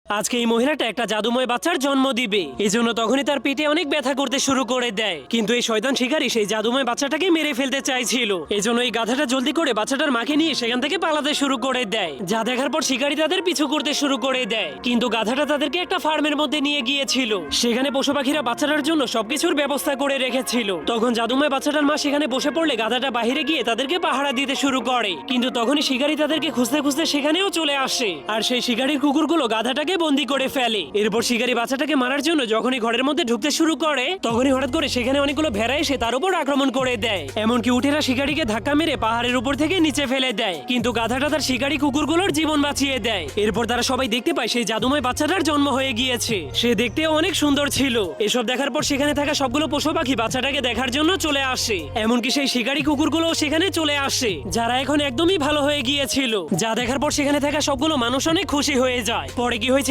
আজকে এই মহিলাটা একটা জাদুময় বাচ্চার জন্ম দিবে, এজন্য তখনই তার পেটে অনেক ব্যথা করতে শুরু করে দেয়। কিন্তু এই শয়তান শিকারী সেই জাদুময় বাচ্চাটাকে মেরে ফেলতে চাইছিল, এজন্য এই গাধাটা জলদি করে বাচ্চাটার মাকে নিয়ে সেখান থেকে পালাতে শুরু করে দেয়। যা দেখার পর শিকারী তাদের পিছু করতে শুরু করে দেয়, কিন্তু গাধাটা তাদেরকে একটা ফার্মের মধ্যে নিয়ে গিয়েছিল। সেখানে পশু পাখিরা বাচ্চাটার জন্য সবকিছুর ব্যবস্থা করে রেখেছিল। তখন জাদুময় বাচ্চাটার মা সেখানে বসে পড়লে গাধাটা বাহিরে গিয়ে তাদেরকে পাহারা দিতে শুরু করে। কিন্তু তখনই শিকারী তাদেরকে খুঁজতে খুঁজতে সেখানেও চলে আসে, আর সেই শিকারীর কুকুরগুলো গাধাটাকে বন্দি করে ফেলে। এরপর শিকারী বাচ্চাটাকে মারার জন্য যখনই ঘরের মধ্যে ঢুকতে শুরু করে, তখনই হঠাৎ করে সেখানে অনেকগুলো ভেড়া এসে তার উপর আক্রমণ করে দেয়। এমনকি উটেরা শিকারীকে ধাক্কা মেরে পাহাড়ের উপর থেকে নিচে ফেলে দেয়, কিন্তু গাধাটা তার শিকারী কুকুরগুলোর জীবন বাঁচিয়ে দেয়। এরপর তারা সবাই দেখতে পায় সেই জাদুময় বাচ্চাটার জন্ম হয়ে গিয়েছে। সে দেখতেও অনেক সুন্দর ছিল। এসব দেখার পর সেখানে থাকা সবগুলো পশু পাখি বাচ্চাটাকে দেখার জন্য চলে আসে। এমনকি সেই শিকারী কুকুরগুলো সেখানে চলে আসে, যারা এখন একদমই ভালো হয়ে গিয়েছিল। যা দেখার পর সেখানে থাকা সবগুলো মানুষ অনেক খুশি হয়ে যায়। পরে কি হয়েছে